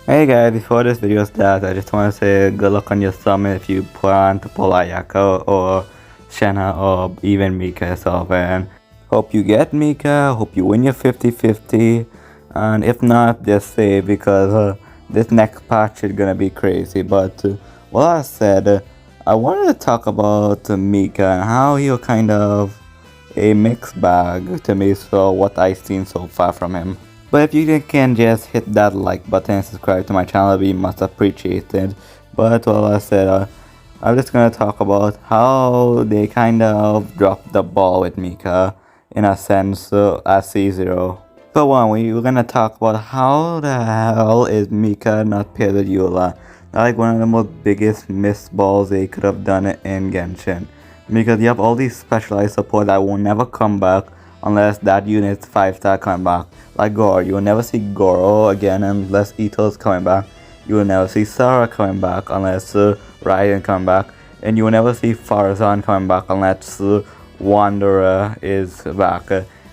Hey guys, before this video starts, I just want to say good luck on your summit if you plan to pull Ayaka or Shanna or even Mika yourself, and hope you get Mika, hope you win your 50-50, and if not, just save because this next patch is gonna be crazy. But what I said, I wanted to talk about Mika and how he's kind of a mixed bag to me, so what I've seen so far from him. But if you can just hit that like button and subscribe to my channel, we must appreciate it. But well, I said, I'm just gonna talk about how they kind of dropped the ball with Mika in a sense at C0. For one, we're gonna talk about how the hell is Mika not paired with Eula. Like one of the most biggest missed balls they could have done it in Genshin. Because you have all these specialized support that will never come back unless that unit's 5-star coming back. Like Goro, you will never see Goro again unless Ito's coming back. You will never see Sarah coming back unless Raiden coming back. And you will never see Farzan coming back unless Wanderer is back.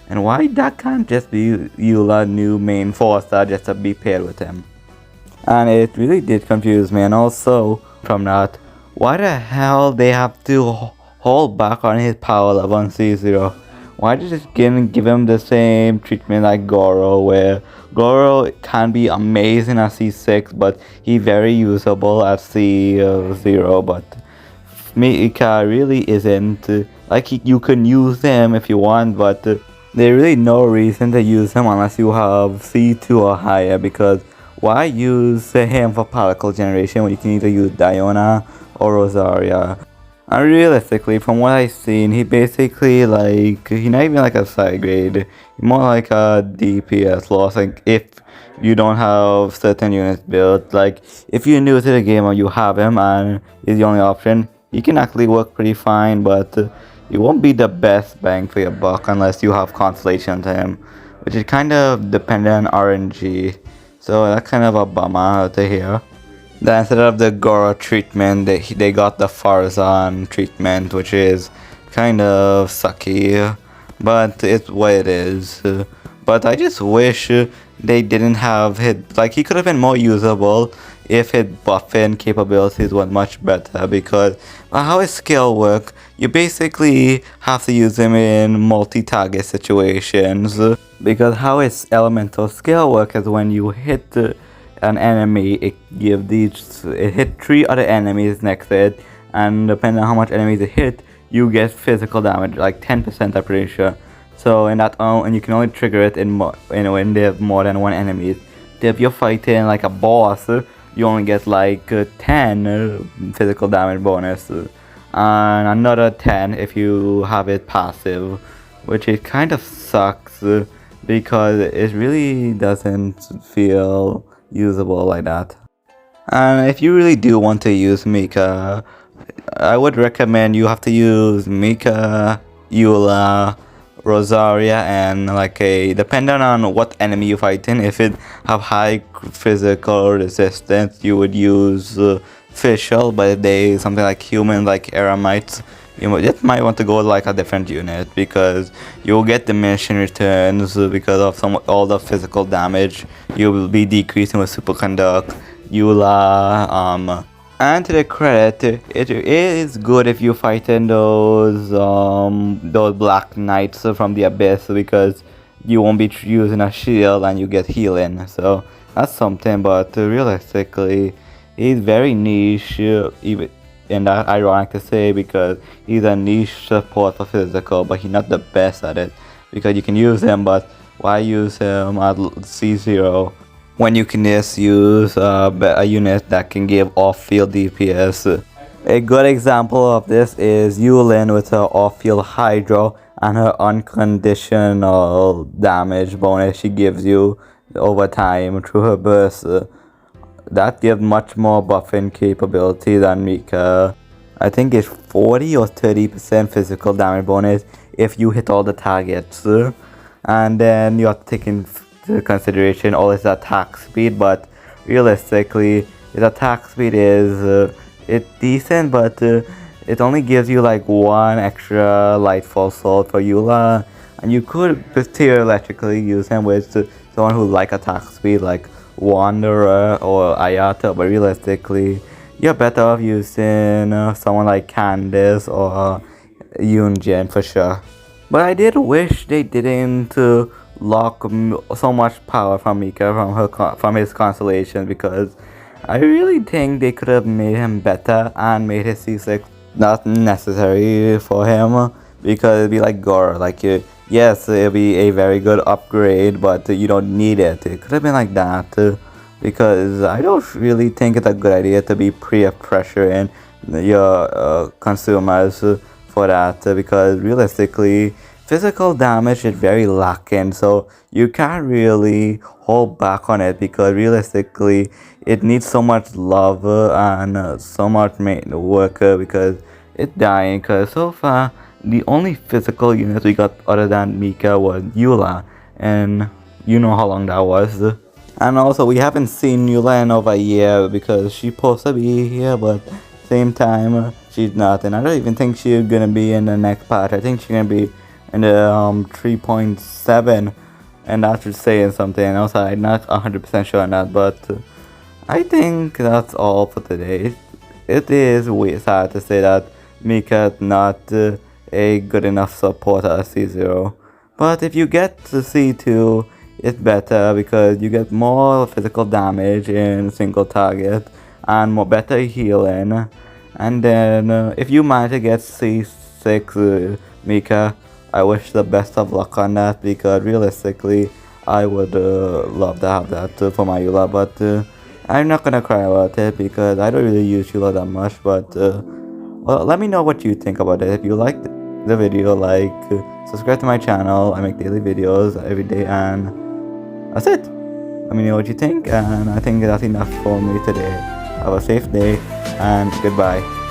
And why that can't just be Eula new main 4-star just to be paired with him? And it really did confuse me. And also, from that, why the hell they have to hold back on his power level on C0? Why did just give him the same treatment like Goro, where Goro can be amazing at C6, but he's very usable at C0, but Mika really isn't. Like, you can use him if you want, but there's really no reason to use him unless you have C2 or higher, because why use him for particle generation when you can either use Diona or Rosaria? And realistically, from what I've seen, he basically like, he's not even like a side grade, he's more like a DPS loss. Like if you don't have certain units built, like if you're new to the game or you have him and he's the only option, he can actually work pretty fine, but it won't be the best bang for your buck unless you have Constellation to him, which is kind of dependent on RNG. So that's kind of a bummer to hear. Then instead of the Goro treatment, they got the Farzan treatment, which is kind of sucky, but it's what it is. But I just wish they didn't have his, like he could have been more usable if his buffing capabilities were much better, because how his skill work, you basically have to use him in multi-target situations, because how his elemental skill work is when you hit an enemy, it hit 3 other enemies next to it, and depending on how much enemies it hit, you get physical damage, like 10% I'm pretty sure. So in that, and you can only trigger it when they have more than one enemy. If you're fighting like a boss, you only get like 10 physical damage bonus, and another 10 if you have it passive, which it kind of sucks because it really doesn't feel usable like that. And if you really do want to use Mika, I would recommend you have to use Mika, Eula, Rosaria, and like depending on what enemy you fighting, if it have high physical resistance, you would use Fischl, but if they something like human, like Eremites, you just might want to go like a different unit, because you'll get diminishing returns because of all the physical damage you will be decreasing with Superconduct, Eula, and to the credit, it is good if you fighting those Black Knights from the Abyss, because you won't be using a shield and you get healing, so that's something. But realistically, he's very niche, even. And that's ironic to say, because he's a niche support for physical, but he's not the best at it, because you can use him, but why use him at C0 when you can just use a unit that can give off-field DPS? A good example of this is Yulin with her off-field Hydro and her unconditional damage bonus she gives you over time through her burst. That gives much more buffing capability than Mika. I think it's 40 or 30% physical damage bonus if you hit all the targets. And then you have to take into consideration all his attack speed, but realistically, his attack speed is it's decent, but it only gives you like 1 extra Lightfall Sword for Eula, and you could theoretically use him with someone who like attack speed, like Wanderer or Ayata, but realistically, you're better off using someone like Candice or Yunjin for sure. But I did wish they didn't lock so much power from Mika from his constellation, because I really think they could have made him better and made his C6 not necessary for him, because it'd be like Goro, like yes, it'd be a very good upgrade, but you don't need it. It could have been like that, because I don't really think it's a good idea to be pressuring your consumers for that, because realistically, physical damage is very lacking, so you can't really hold back on it, because realistically it needs so much love and so much work, because it's dying. Because so far the only physical units we got other than Mika was Eula, and you know how long that was. And also, we haven't seen Eula in over a year, because she's supposed to be here, but same time she's not, and I don't even think she's gonna be in the next part. I think she's gonna be in the 3.7, and that should say something. Also, I'm not 100% sure on that, but I think that's all for today. It is sad to say that Mika is not a good enough supporter as C0, but if you get to C2, it's better, because you get more physical damage in single target and more better healing. And then if you manage to get C6 Mika, I wish the best of luck on that, because realistically I would love to have that for my Eula, but I'm not gonna cry about it, because I don't really use Eula that much. But well, let me know what you think about it. If you liked the video, like, subscribe to my channel. I make daily videos every day, and that's it. Let me know what you think, and I think that's enough for me today. Have a safe day, and goodbye.